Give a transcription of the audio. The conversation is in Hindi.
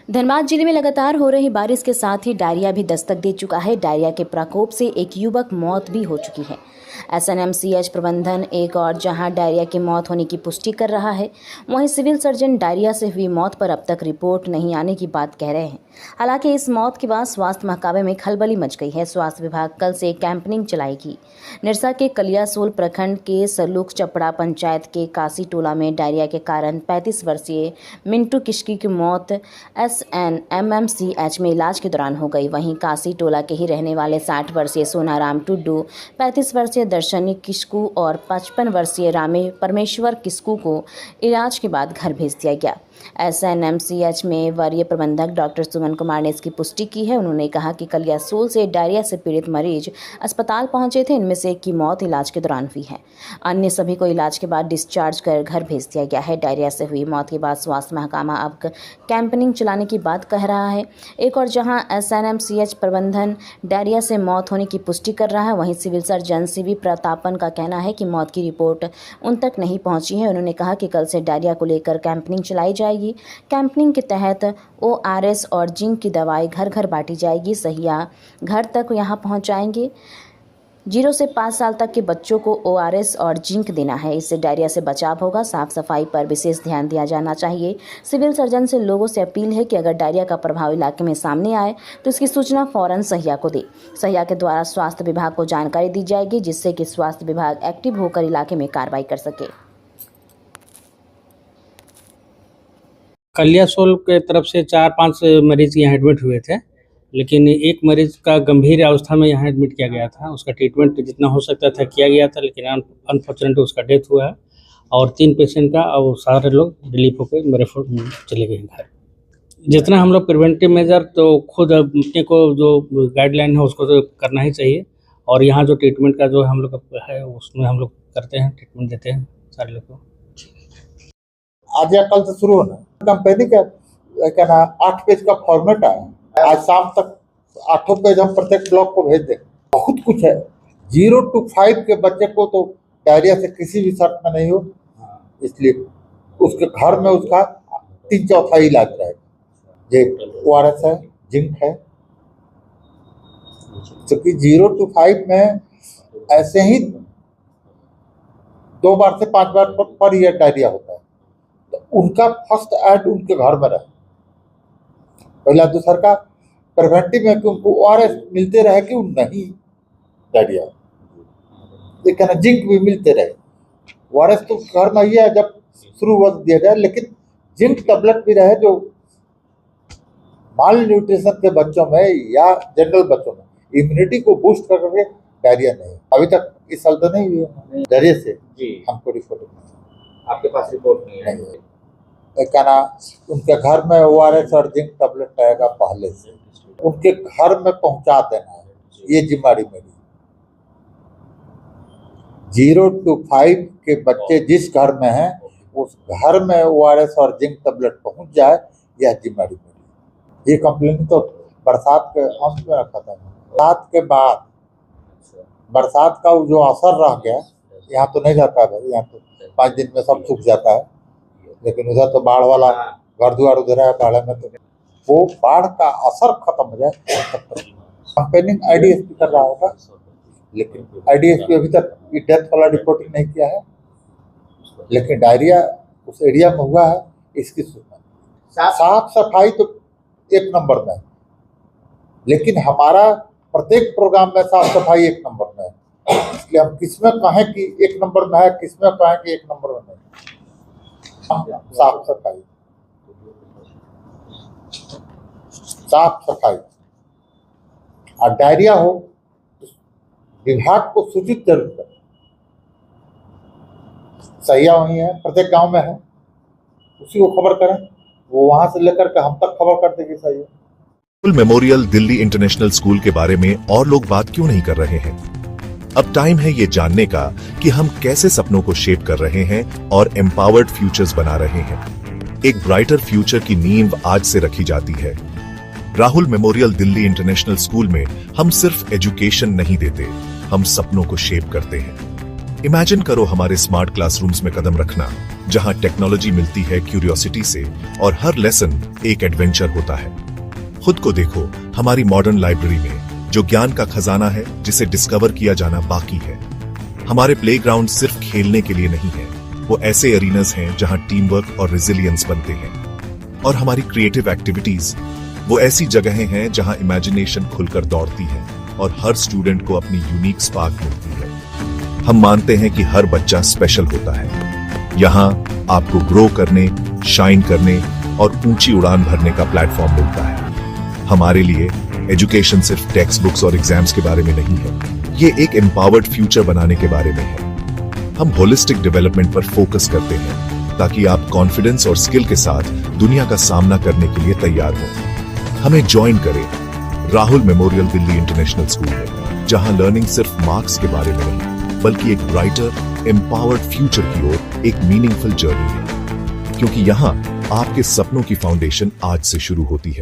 धनबाद जिले में लगातार हो रही बारिश के साथ ही डायरिया भी दस्तक दे चुका है। डायरिया के प्रकोप से एक युवक मौत भी हो चुकी है। एसएनएमसीएच प्रबंधन एक और जहां डायरिया की मौत होने की पुष्टि कर रहा है, वहीं सिविल सर्जन डायरिया से हुई मौत पर अब तक रिपोर्ट नहीं आने की बात कह रहे हैं। हालांकि इस मौत के बाद स्वास्थ्य महकमे में खलबली मच गई है। स्वास्थ्य विभाग कल से कैंपेनिंग चलाएगी। निरसा के कलियासोल प्रखंड के सरलुक चपड़ा पंचायत के कासी टोला में डायरिया के कारण 35 वर्षीय मिंटू किश्की की मौत एसएनएमसीएच में इलाज के दौरान हो गई। वहीं कासी टोला के ही रहने वाले 60 वर्षीय सोनाराम टुड्डू, 35 वर्षीय दर्शनी किस्कू और 55 वर्षीय रामे परमेश्वर किस्कू को इलाज के बाद घर भेज दिया गया। एसएनएमसीएच में वरीय प्रबंधक डॉक्टर सुमन कुमार ने इसकी पुष्टि की है। उन्होंने कहा कि कलियासोल से डायरिया से पीड़ित मरीज अस्पताल पहुंचे थे। इनमें से एक की मौत इलाज के दौरान हुई है। अन्य सभी को इलाज के बाद डिस्चार्ज कर घर भेज दिया गया है। डायरिया से हुई मौत के बाद स्वास्थ्य महकमा अब कैंपेनिंग चलाने की बात कह रहा है। एक और जहां एसएनएमसीएच प्रबंधन डायरिया से मौत होने की पुष्टि कर रहा है, वहीं सिविल सर्जन सीवी प्रतापन का कहना है कि मौत की रिपोर्ट उन तक नहीं पहुंची है। उन्होंने कहा कि कल से डायरिया को लेकर कैंपेनिंग चलाई जाएगी। कैंपेनिंग के तहत ओआरएस और जिंक की दवाई घर घर बांटी जाएगी। सहिया घर तक यहां पहुंचाएंगे। 0 से 5 साल तक के बच्चों को ओआरएस और जिंक देना है। इससे डायरिया से बचाव होगा। साफ सफाई पर विशेष ध्यान दिया जाना चाहिए। सिविल सर्जन से लोगों से अपील है कि अगर डायरिया का प्रभाव इलाके में सामने आए तो इसकी सूचना फौरन सहिया को दे। सहिया के द्वारा स्वास्थ्य विभाग को जानकारी दी जाएगी, जिससे कि स्वास्थ्य विभाग एक्टिव होकर इलाके में कार्रवाई कर सके। कलियासोल के तरफ से 4-5 मरीज यहाँ एडमिट हुए थे, लेकिन एक मरीज का गंभीर अवस्था में यहाँ एडमिट किया गया था। उसका ट्रीटमेंट जितना हो सकता था किया गया था, लेकिन अनफॉर्चुनेटली उसका डेथ हुआ है। और 3 पेशेंट का और सारे लोग रिलीफ होकर मेरे चले गए घर। जितना हम लोग प्रिवेंटिव मेजर तो खुद अपने को जो गाइडलाइन है उसको तो करना ही चाहिए। और यहाँ जो ट्रीटमेंट का जो हम लोग है उसमें हम लोग करते हैं, ट्रीटमेंट देते हैं सारे लोग को। आज या कल से शुरू होना कंपनी का क्या ना 8 पेज का फॉर्मेट आया। आज शाम तक 8 पेज हम प्रत्येक ब्लॉक को भेज दें। बहुत कुछ है। 0 to 5 के बच्चे को तो डायरिया से किसी भी शर्त में नहीं हो, इसलिए उसके घर में उसका 3/4 इलाज रहेगा। ये ओआरएस है, जिंक है। क्योंकि 0 to 5 में ऐसे ही 2 बार से 5 बार पर ईयर डायरिया होता है। उनका फर्स्ट एड उनके घर में रहे। पहला दूसरा का प्रिवेंटिव में कि उनको ओआरएस मिलते रहे कि नहीं डायरिया, लेकिन जिंक भी मिलते रहे। ओआरएस तो घर में ही है, जब शुरू हुआ दिया जाए, लेकिन जिंक टैबलेट भी रहे जो माल न्यूट्रिशन के बच्चों में या जनरल बच्चों में इम्यूनिटी को बूस्ट करके डायरिया नहीं। अभी तक इस साल तो नहीं हुई है डायरिया से जी। हमको रिपोर्ट नहीं, आपके पास रिपोर्ट नहीं है। कहना उनके घर में ओआरएस और जिंक टैबलेट रहेगा पहले से, उनके घर में पहुंचा देना है, ये जिम्मेदारी मेरी। 0 to 5 के बच्चे जिस घर में हैं उस घर में ओआरएस और जिंक टैबलेट पहुंच जाए, यह जिम्मेदारी मेरी। ये कंप्लेन तो बरसात के अंत में रखा था। बरसात के बाद बरसात का जो असर रह गया, यहाँ तो नहीं जाता है। यहाँ तो 5 दिन में सब सूख जाता है, लेकिन उधर तो बाढ़ वाला घर द्वार उधर है। बाढ़ में तो वो बाढ़ का असर खत्म हो जाए तब तक कंपेनिंग आईडीएसपी कर रहा होगा, लेकिन आईडीएसपी अभी तक डेथ वाला रिपोर्टिंग नहीं किया है। लेकिन डायरिया उस एरिया में हुआ है, इसकी सूचना। साफ सफाई तो 1 नंबर में है, लेकिन हमारा प्रत्येक प्रोग्राम में साफ सफाई 1 नंबर में है। इसलिए हम किसमें कहें कि 1 नंबर में है, किसमें कहें कि 1 नंबर में नहीं। साफ सफाई और डायरिया हो विभाग को सूचित जरूर करें। सहिया वही है, प्रत्येक गांव में है, उसी को खबर करें। वो वहां से लेकर के हम तक खबर कर देगी। सही है। Rahul memorial Delhi international school के बारे में और लोग बात क्यों नहीं कर रहे हैं? अब टाइम है ये जानने का कि हम कैसे सपनों को शेप कर रहे हैं और एम्पावर्ड फ्यूचर्स बना रहे हैं। एक ब्राइटर फ्यूचर की नींव आज से रखी जाती है। Rahul memorial Delhi international school में हम सिर्फ एजुकेशन नहीं देते, हम सपनों को शेप करते हैं। इमेजिन करो हमारे स्मार्ट क्लासरूम्स में कदम रखना, जहां टेक्नोलॉजी मिलती है क्यूरियोसिटी से और हर लेसन एक एडवेंचर होता है। खुद को देखो हमारी मॉडर्न लाइब्रेरी में, जो ज्ञान का खजाना है जिसे डिस्कवर किया जाना बाकी है। हमारे प्लेग्राउंड सिर्फ खेलने के लिए नहीं है, वो ऐसे एरीनास हैं जहां टीम वर्क और रेजिलियंस बनते हैं। और हमारी क्रिएटिव एक्टिविटीज वो ऐसी जगहें हैं जहां इमेजिनेशन खुलकर दौड़ती है और हर स्टूडेंट को अपनी यूनिक स्पार्क मिलती है। हम मानते हैं कि हर बच्चा स्पेशल होता है। यहाँ आपको ग्रो करने, शाइन करने और ऊंची उड़ान भरने का प्लेटफॉर्म मिलता है। हमारे लिए एजुकेशन सिर्फ टेक्स्ट बुक्स और एग्जाम्स के बारे में नहीं है, ये एक एम्पावर्ड फ्यूचर बनाने के बारे में है। हम होलिस्टिक डेवलपमेंट पर फोकस करते हैं ताकि आप कॉन्फिडेंस और स्किल के साथ दुनिया का सामना करने के लिए तैयार हो। हमें ज्वाइन करें Rahul memorial Delhi international school में, जहां लर्निंग सिर्फ मार्क्स के बारे में नहीं, बल्कि एक ब्राइटर एम्पावर्ड फ्यूचर की ओर एक मीनिंगफुल जर्नी है। क्योंकि यहाँ आपके सपनों की फाउंडेशन आज से शुरू होती है।